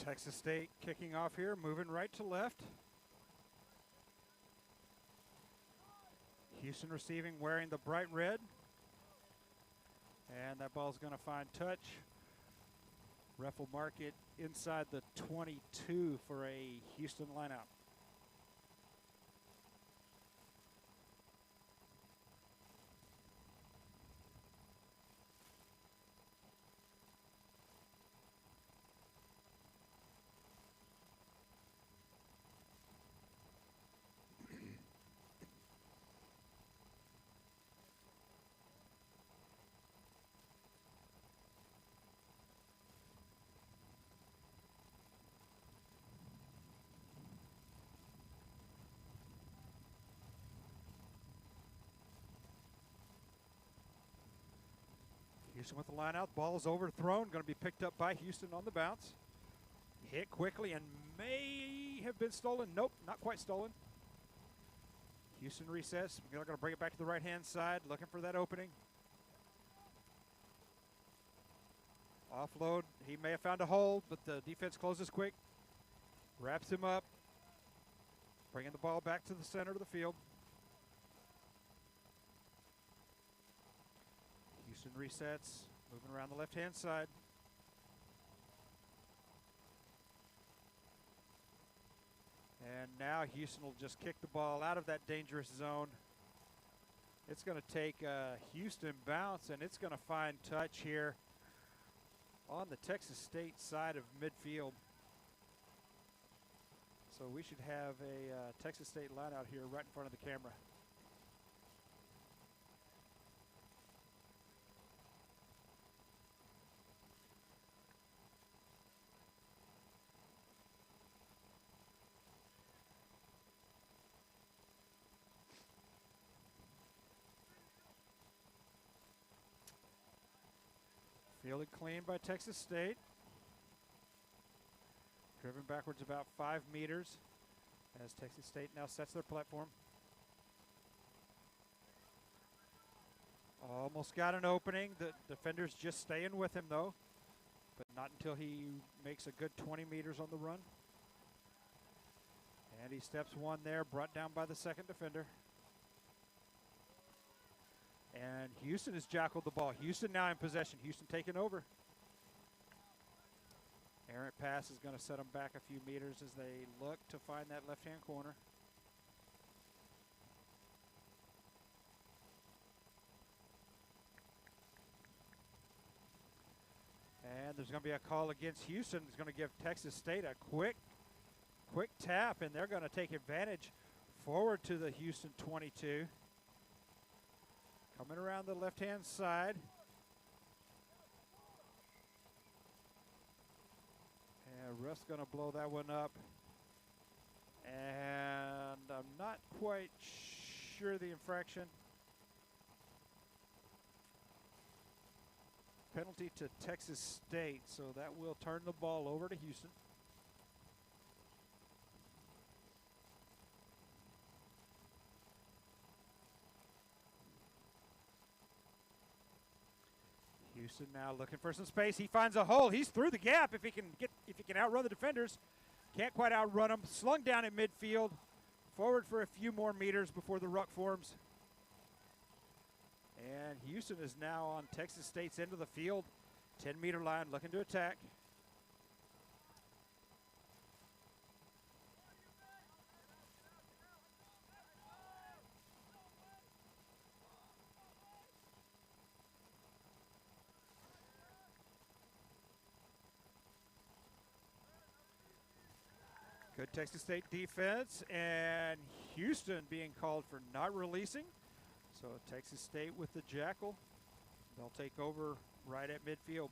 Texas State kicking off here, moving right to left. Houston receiving, wearing the bright red. And that ball's going to find touch. Ref will mark it inside the 22 for a Houston lineout. Houston with the line out. Ball is overthrown. Going to be picked up by Houston on the bounce. Hit quickly and may have been stolen. Nope, not quite stolen. Houston recess. They're going to bring it back to the right-hand side, looking for that opening. Offload. He may have found a hole, but the defense closes quick. Wraps him up. Bringing the ball back to the center of the field. Houston resets, moving around the left-hand side. And now Houston will just kick the ball out of that dangerous zone. It's going to take a Houston bounce, and it's going to find touch here on the Texas State side of midfield. So we should have a Texas State line out here right in front of the camera. Fielded clean by Texas State. Driven backwards about 5 meters as Texas State now sets their platform. Almost got an opening. The defender's just staying with him though, but not until he makes a good 20 meters on the run. And he steps one there, brought down by the second defender. And Houston has jackled the ball. Houston now in possession. Houston taking over. Errant pass is going to set them back a few meters as they look to find that left-hand corner. And there's going to be a call against Houston. It's going to give Texas State a quick tap, and they're going to take advantage forward to the Houston 22. Coming around the left-hand side. And ref's going to blow that one up. And I'm not quite sure the infraction. Penalty to Texas State, so that will turn the ball over to Houston. Houston now looking for some space. He finds a hole. He's through the gap if he can outrun the defenders. Can't quite outrun them. Slung down in midfield. Forward for a few more meters before the ruck forms. And Houston is now on Texas State's end of the field. 10-meter line looking to attack. Good Texas State defense, and Houston being called for not releasing. So Texas State with the jackal. They'll take over right at midfield.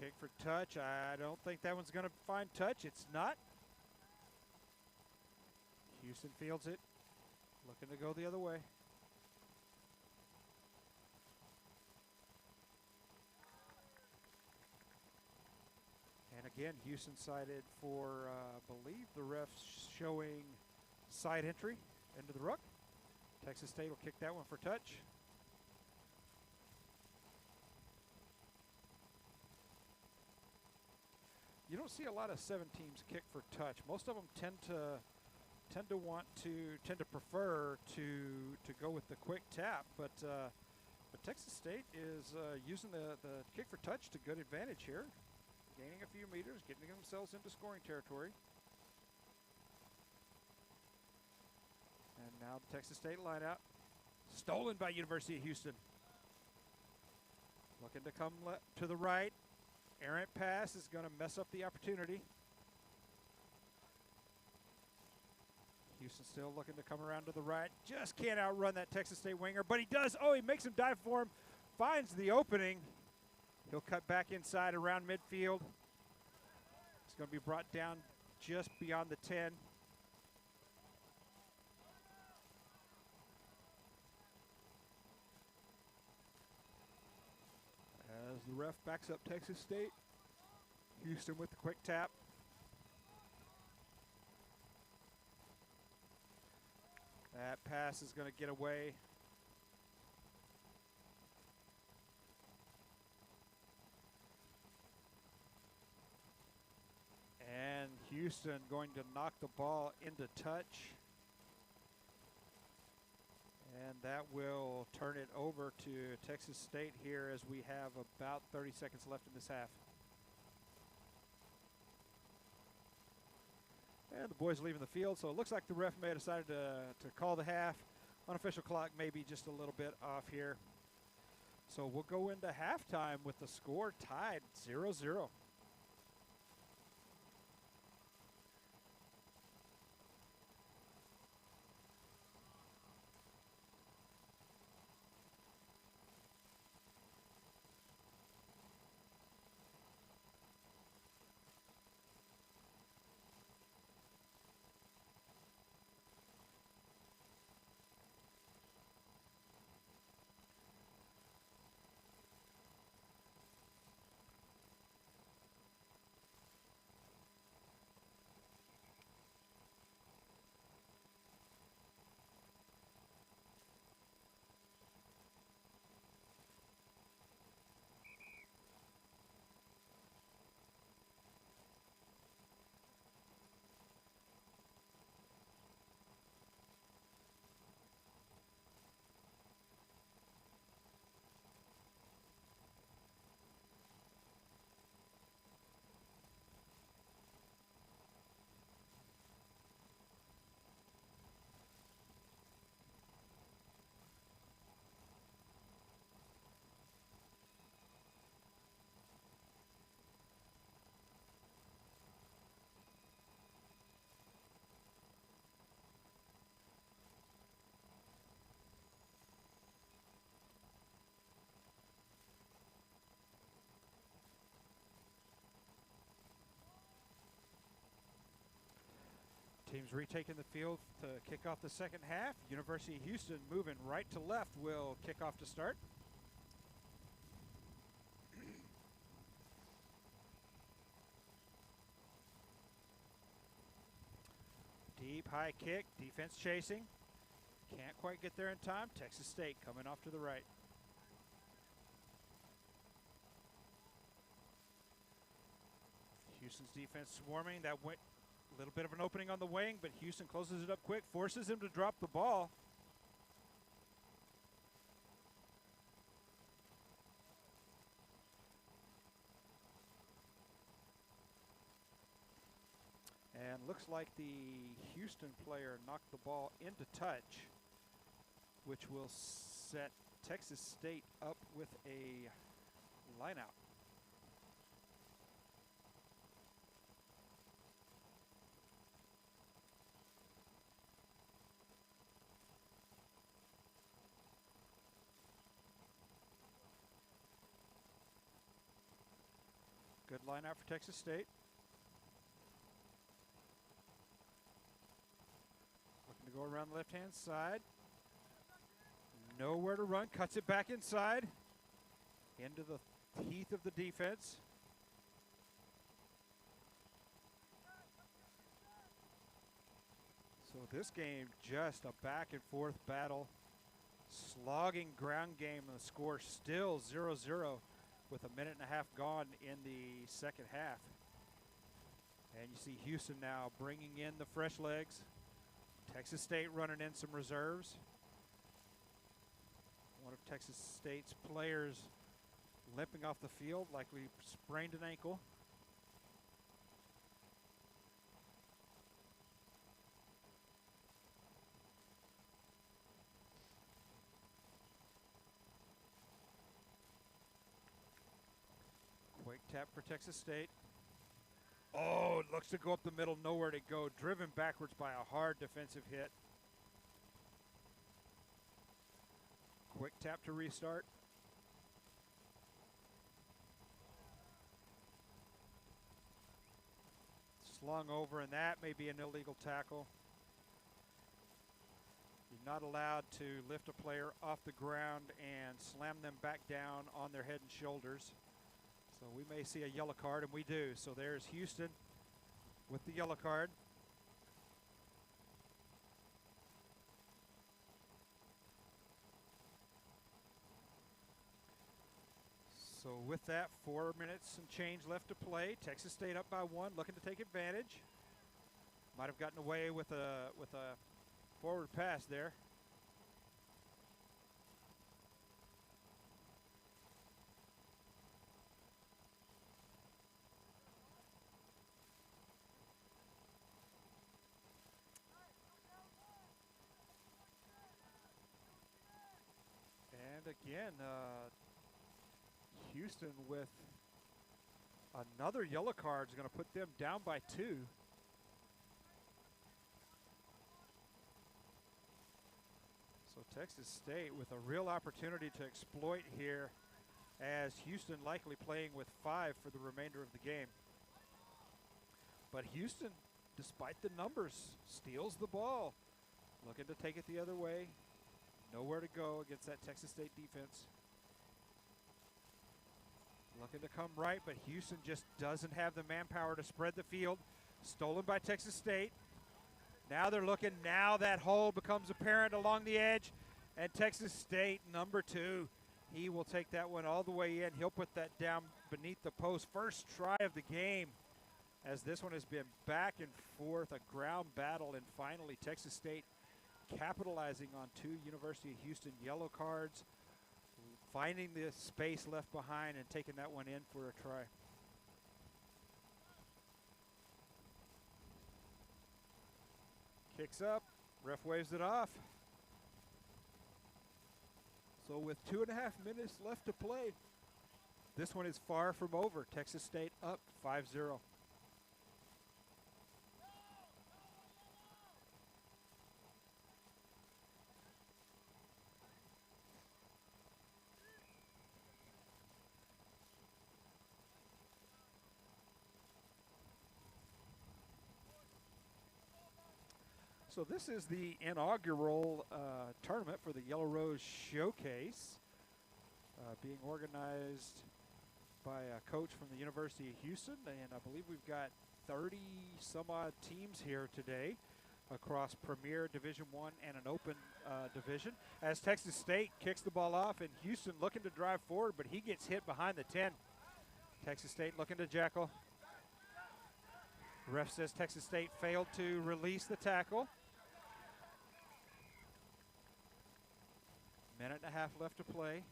Kick for touch. I don't think that one's going to find touch. It's not. Houston fields it. Looking to go the other way. And again, Houston sided for, I believe the ref's showing side entry into the ruck. Texas State will kick that one for touch. you don't see a lot of 7 teams kick for touch. Most of them tend to prefer to go with the quick tap, but Texas State is using the kick for touch to good advantage here, gaining a few meters, getting themselves into scoring territory. And now the Texas State lineout, stolen by University of Houston. Looking to come to the right. Errant pass is going to mess up the opportunity. Houston still looking to come around to the right. Just can't outrun that Texas State winger, but he does. Oh, he makes him dive for him. Finds the opening. He'll cut back inside around midfield. He's going to be brought down just beyond the 10. As the ref backs up Texas State. Houston with the quick tap. That pass is going to get away. And Houston going to knock the ball into touch. And that will turn it over to Texas State here as we have about 30 seconds left in this half. And the boys leaving the field, so it looks like the ref may have decided to call the half. Unofficial clock may be just a little bit off here. So we'll go into halftime with the score tied 0-0. Teams retaking the field to kick off the second half. University of Houston moving right to left will kick off to start. Deep high kick, defense chasing. Can't quite get there in time. Texas State coming off to the right. Houston's defense swarming. That went a little bit of an opening on the wing, but Houston closes it up quick, forces him to drop the ball. And looks like the Houston player knocked the ball into touch, which will set Texas State up with a lineout. Good line out for Texas State. Looking to go around the left-hand side. Nowhere to run. Cuts it back inside. Into the teeth of the defense. So this game, just a back-and-forth battle. Slogging ground game, and the score still 0-0. With a minute and a half gone in the second half. And you see Houston now bringing in the fresh legs. Texas State running in some reserves. One of Texas State's players limping off the field, likely sprained an ankle. Quick tap for Texas State. Oh, it looks to go up the middle, nowhere to go. Driven backwards by a hard defensive hit. Quick tap to restart. Slung over, and that may be an illegal tackle. You're not allowed to lift a player off the ground and slam them back down on their head and shoulders. So we may see a yellow card, and we do. So there's Houston with the yellow card. So with that, 4 minutes and change left to play. Texas State up by 1, looking to take advantage. Might have gotten away with a forward pass there. And again, Houston with another yellow card is going to put them down by 2. So Texas State with a real opportunity to exploit here, as Houston likely playing with 5 for the remainder of the game. But Houston, despite the numbers, steals the ball. Looking to take it the other way. Nowhere to go against that Texas State defense. Looking to come right, but Houston just doesn't have the manpower to spread the field. Stolen by Texas State. Now they're looking, now that hole becomes apparent along the edge. And Texas State, number 2, he will take that one all the way in. He'll put that down beneath the post. First try of the game, as this one has been back and forth, a ground battle, and finally Texas State capitalizing on 2 University of Houston yellow cards, finding the space left behind and taking that one in for a try. Kicks up, ref waves it off. So with 2.5 minutes left to play, this one is far from over. Texas State up 5-0. So this is the inaugural tournament for the Yellow Rose Showcase, being organized by a coach from the University of Houston, and I believe we've got 30 some odd teams here today across Premier Division I and an open division, as Texas State kicks the ball off, and Houston looking to drive forward, but he gets hit behind the 10. Texas State looking to jackal. Ref says Texas State failed to release the tackle. Minute and a half left to play.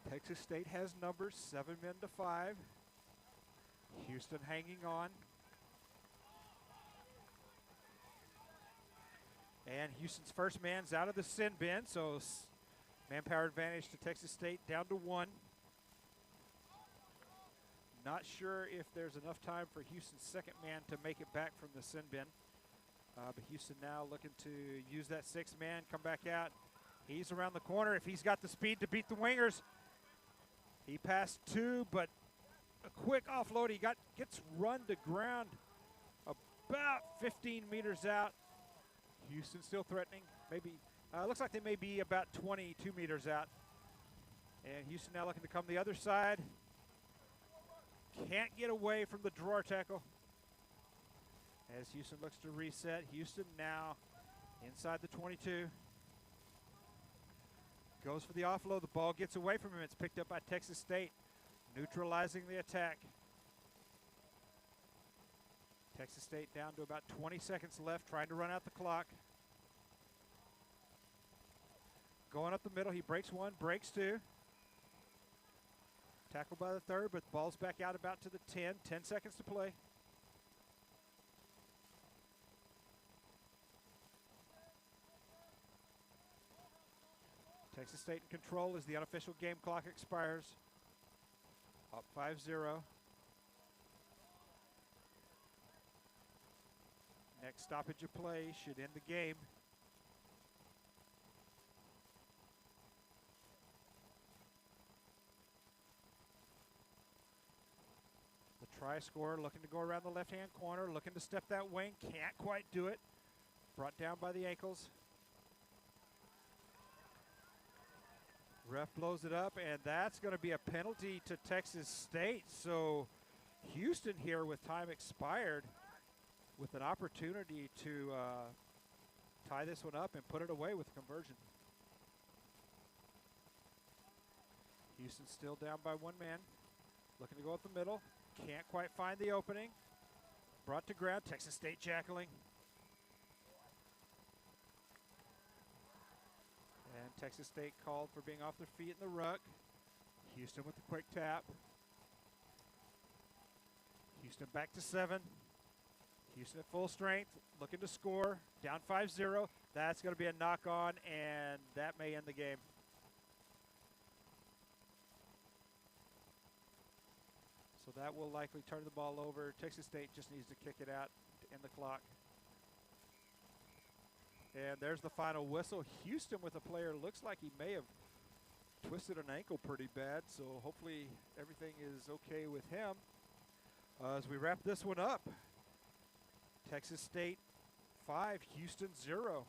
Texas State has numbers, 7 men to 5. Houston hanging on. And Houston's first man's out of the sin bin, so manpower advantage to Texas State down to 1. Not sure if there's enough time for Houston's second man to make it back from the sin bin. But Houston now looking to use that 6th man, come back out. He's around the corner if he's got the speed to beat the wingers. He passed 2, but a quick offload. He gets run to ground about 15 meters out. Houston still threatening. Maybe looks like they may be about 22 meters out. And Houston now looking to come the other side. Can't get away from the drawer tackle. As Houston looks to reset, Houston now inside the 22. Goes for the offload. The ball gets away from him. It's picked up by Texas State. neutralizing the attack. Texas State down to about 20 seconds left, trying to run out the clock. Going up the middle, he breaks one, breaks two. Tackled by the third, but the ball's back out about to the 10. 10 seconds to play. Texas State in control as the unofficial game clock expires. Up 5-0. Next stoppage of play should end the game. The try scorer looking to go around the left-hand corner, looking to step that wing, can't quite do it. Brought down by the ankles. Ref blows it up, and that's going to be a penalty to Texas State. So Houston here with time expired with an opportunity to tie this one up and put it away with a conversion. Houston still down by one man. Looking to go up the middle. Can't quite find the opening. Brought to ground. Texas State jackling. And Texas State called for being off their feet in the ruck. Houston with the quick tap. Houston back to 7. Houston at full strength, looking to score. Down 5-0. That's going to be a knock-on, and that may end the game. So that will likely turn the ball over. Texas State just needs to kick it out to end the clock. And there's the final whistle. Houston with a player, looks like he may have twisted an ankle pretty bad, so hopefully everything is okay with him. As we wrap this one up, Texas State 5, Houston 0.